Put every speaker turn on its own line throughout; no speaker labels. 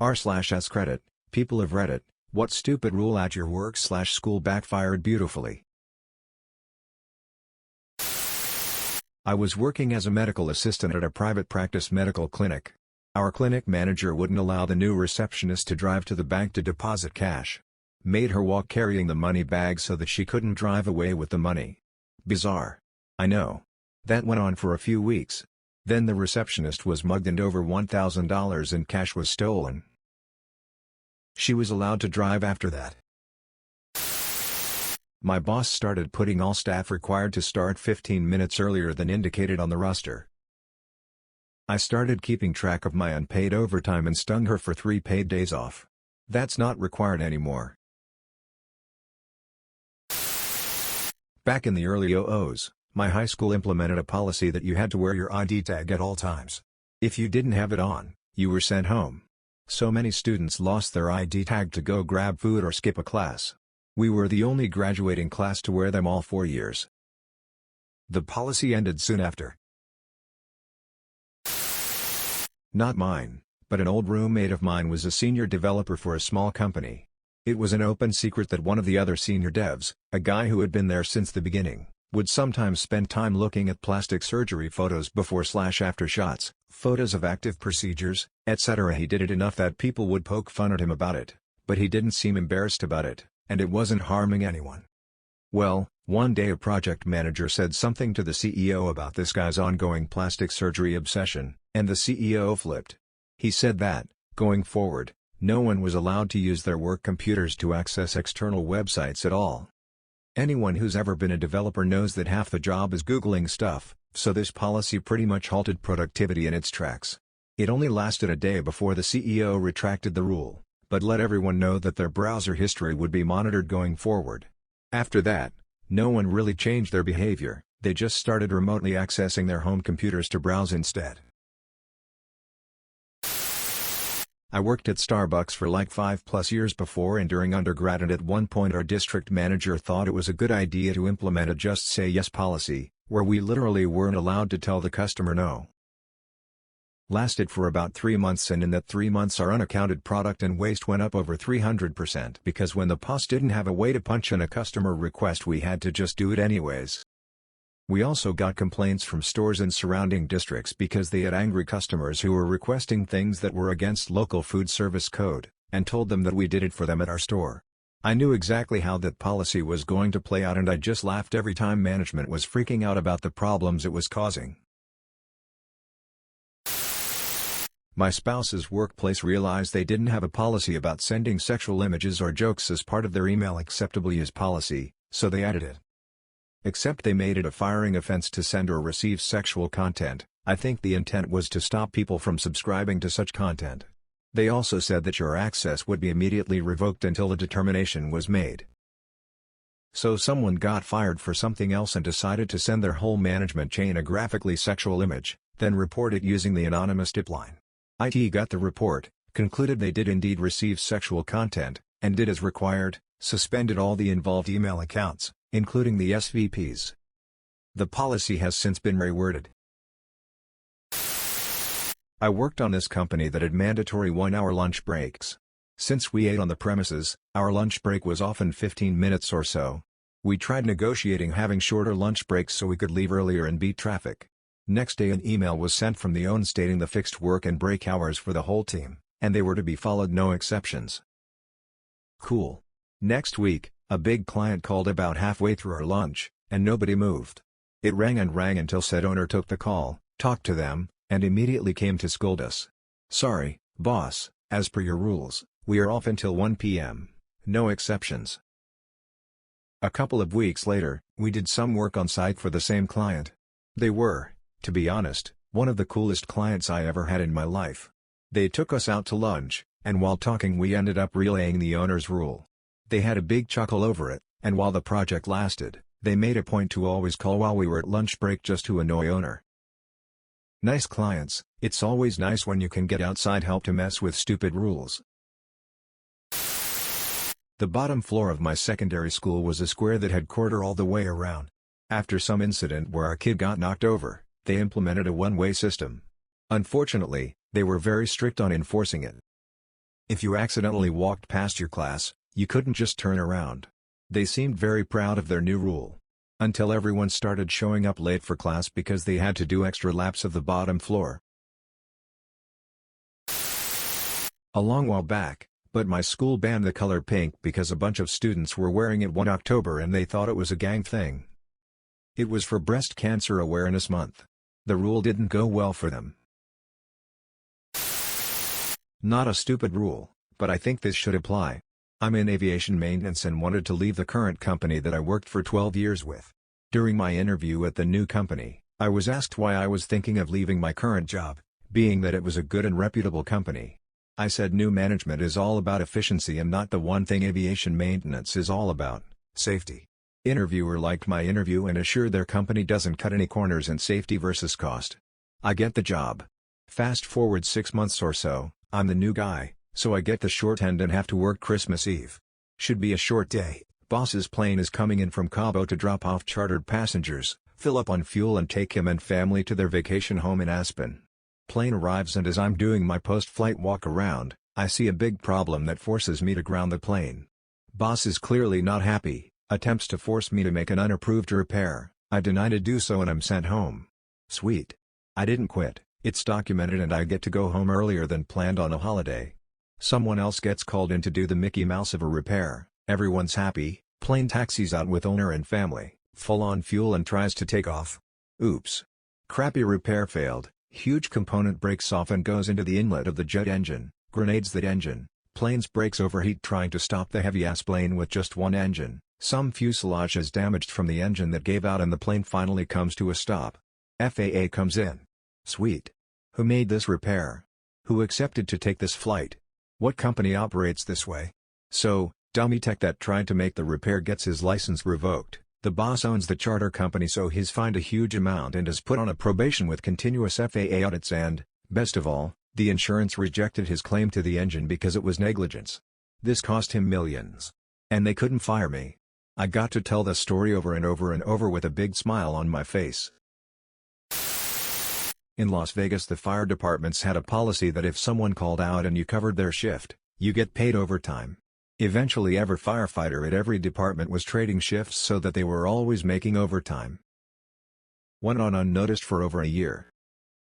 r/AskReddit, people of Reddit, what stupid rule at your work/school backfired beautifully? I was working as a medical assistant at a private practice medical clinic. Our clinic manager wouldn't allow the new receptionist to drive to the bank to deposit cash. Made her walk carrying the money bag so that she couldn't drive away with the money. Bizarre. I know. That went on for a few weeks. Then the receptionist was mugged and over $1,000 in cash was stolen. She was allowed to drive after that. My boss started putting all staff required to start 15 minutes earlier than indicated on the roster. I started keeping track of my unpaid overtime and stung her for 3 paid days off. That's not required anymore. Back in the early 00s, my high school implemented a policy that you had to wear your ID tag at all times. If you didn't have it on, you were sent home. So many students lost their ID tag to go grab food or skip a class. We were the only graduating class to wear them all 4 years. The policy ended soon after. Not mine, but an old roommate of mine was a senior developer for a small company. It was an open secret that one of the other senior devs, a guy who had been there since the beginning, would sometimes spend time looking at plastic surgery photos before/after shots, photos of active procedures, etc. He did it enough that people would poke fun at him about it, but he didn't seem embarrassed about it, and it wasn't harming anyone. Well, one day a project manager said something to the CEO about this guy's ongoing plastic surgery obsession, and the CEO flipped. He said that, going forward, no one was allowed to use their work computers to access external websites at all. Anyone who's ever been a developer knows that half the job is Googling stuff, so this policy pretty much halted productivity in its tracks. It only lasted a day before the CEO retracted the rule, but let everyone know that their browser history would be monitored going forward. After that, no one really changed their behavior, they just started remotely accessing their home computers to browse instead. I worked at Starbucks for like 5+ years before and during undergrad, and at one point our district manager thought it was a good idea to implement a just say yes policy, where we literally weren't allowed to tell the customer no. Lasted for about 3 months, and in that 3 months our unaccounted product and waste went up over 300% because when the boss didn't have a way to punch in a customer request we had to just do it anyways. We also got complaints from stores in surrounding districts because they had angry customers who were requesting things that were against local food service code, and told them that we did it for them at our store. I knew exactly how that policy was going to play out, and I just laughed every time management was freaking out about the problems it was causing. My spouse's workplace realized they didn't have a policy about sending sexual images or jokes as part of their email acceptable use policy, so they added it. Except they made it a firing offense to send or receive sexual content. I think the intent was to stop people from subscribing to such content. They also said that your access would be immediately revoked until a determination was made. So someone got fired for something else and decided to send their whole management chain a graphically sexual image, then report it using the anonymous tip line. IT got the report, concluded they did indeed receive sexual content, and did as required, suspended all the involved email accounts, including the SVPs. The policy has since been reworded. I worked on this company that had mandatory 1-hour lunch breaks. Since we ate on the premises, our lunch break was often 15 minutes or so. We tried negotiating having shorter lunch breaks so we could leave earlier and beat traffic. Next day an email was sent from the OWN stating the fixed work and break hours for the whole team, and they were to be followed, no exceptions. Cool. Next week, a big client called about halfway through our lunch, and nobody moved. It rang and rang until said owner took the call, talked to them, and immediately came to scold us. Sorry, boss, as per your rules, we are off until 1 p.m., no exceptions. A couple of weeks later, we did some work on site for the same client. They were, to be honest, one of the coolest clients I ever had in my life. They took us out to lunch, and while talking we ended up relaying the owner's rule. They had a big chuckle over it, and while the project lasted, they made a point to always call while we were at lunch break just to annoy owner. Nice clients, it's always nice when you can get outside help to mess with stupid rules. The bottom floor of my secondary school was a square that had corridor all the way around. After some incident where a kid got knocked over, they implemented a one-way system. Unfortunately, they were very strict on enforcing it. If you accidentally walked past your class, you couldn't just turn around. They seemed very proud of their new rule. Until everyone started showing up late for class because they had to do extra laps of the bottom floor. A long while back, but my school banned the color pink because a bunch of students were wearing it one October and they thought it was a gang thing. It was for Breast Cancer Awareness Month. The rule didn't go well for them. Not a stupid rule, but I think this should apply. I'm in aviation maintenance and wanted to leave the current company that I worked for 12 years with. During my interview at the new company, I was asked why I was thinking of leaving my current job, being that it was a good and reputable company. I said new management is all about efficiency and not the one thing aviation maintenance is all about, safety. Interviewer liked my interview and assured their company doesn't cut any corners in safety versus cost. I get the job. Fast forward 6 months or so, I'm the new guy, so I get the short end and have to work Christmas Eve. Should be a short day. Boss's plane is coming in from Cabo to drop off chartered passengers, fill up on fuel and take him and family to their vacation home in Aspen. Plane arrives and as I'm doing my post-flight walk around, I see a big problem that forces me to ground the plane. Boss is clearly not happy, attempts to force me to make an unapproved repair. I deny to do so and I'm sent home. Sweet. I didn't quit, it's documented and I get to go home earlier than planned on a holiday. Someone else gets called in to do the Mickey Mouse of a repair, everyone's happy, plane taxis out with owner and family, full on fuel and tries to take off. Oops. Crappy repair failed, huge component breaks off and goes into the inlet of the jet engine, grenades the engine, plane's brakes overheat trying to stop the heavy-ass plane with just one engine, some fuselage is damaged from the engine that gave out and the plane finally comes to a stop. FAA comes in. Sweet. Who made this repair? Who accepted to take this flight? What company operates this way? So, dummy tech that tried to make the repair gets his license revoked. The boss owns the charter company so he's fined a huge amount and is put on a probation with continuous FAA audits and, best of all, the insurance rejected his claim to the engine because it was negligence. This cost him millions. And they couldn't fire me. I got to tell the story over and over and over with a big smile on my face. In Las Vegas, the fire departments had a policy that if someone called out and you covered their shift, you get paid overtime. Eventually every firefighter at every department was trading shifts so that they were always making overtime. Went on unnoticed for over a year.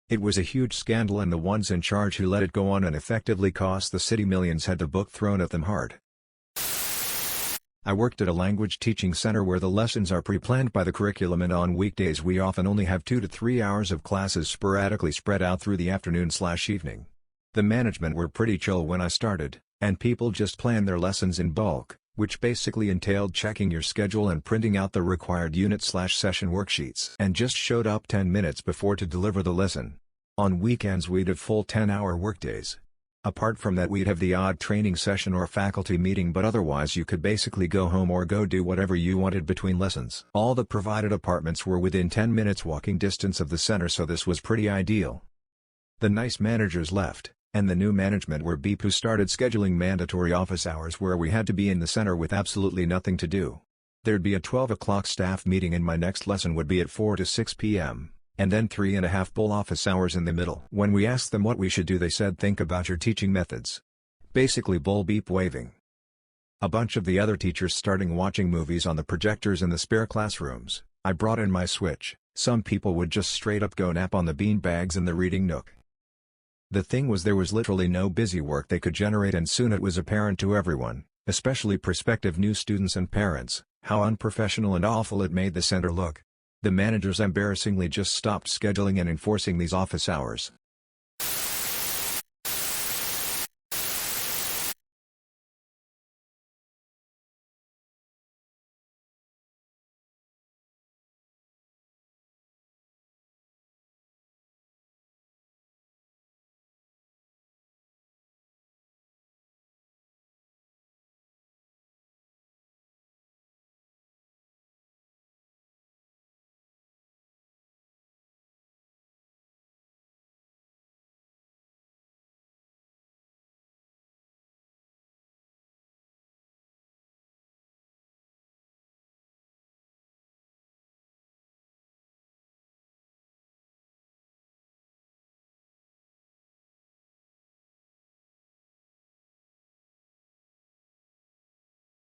It was a huge scandal and the ones in charge who let it go on and effectively cost the city millions had the book thrown at them hard. I worked at a language teaching center where the lessons are pre-planned by the curriculum and on weekdays we often only have 2 to 3 hours of classes sporadically spread out through the afternoon/evening. The management were pretty chill when I started, and people just planned their lessons in bulk, which basically entailed checking your schedule and printing out the required unit/session worksheets and just showed up 10 minutes before to deliver the lesson. On weekends we'd have full 10-hour workdays. Apart from that we'd have the odd training session or faculty meeting but otherwise you could basically go home or go do whatever you wanted between lessons. All the provided apartments were within 10 minutes walking distance of the center so this was pretty ideal. The nice managers left, and the new management were beep who started scheduling mandatory office hours where we had to be in the center with absolutely nothing to do. There'd be a 12 o'clock staff meeting and my next lesson would be at 4 to 6 p.m. and then 3.5 full office hours in the middle. When we asked them what we should do they said think about your teaching methods. Basically bull beep waving. A bunch of the other teachers starting watching movies on the projectors in the spare classrooms. I brought in my switch, some people would just straight up go nap on the bean bags in the reading nook. The thing was there was literally no busy work they could generate and soon it was apparent to everyone, especially prospective new students and parents, how unprofessional and awful it made the center look. The managers embarrassingly just stopped scheduling and enforcing these office hours.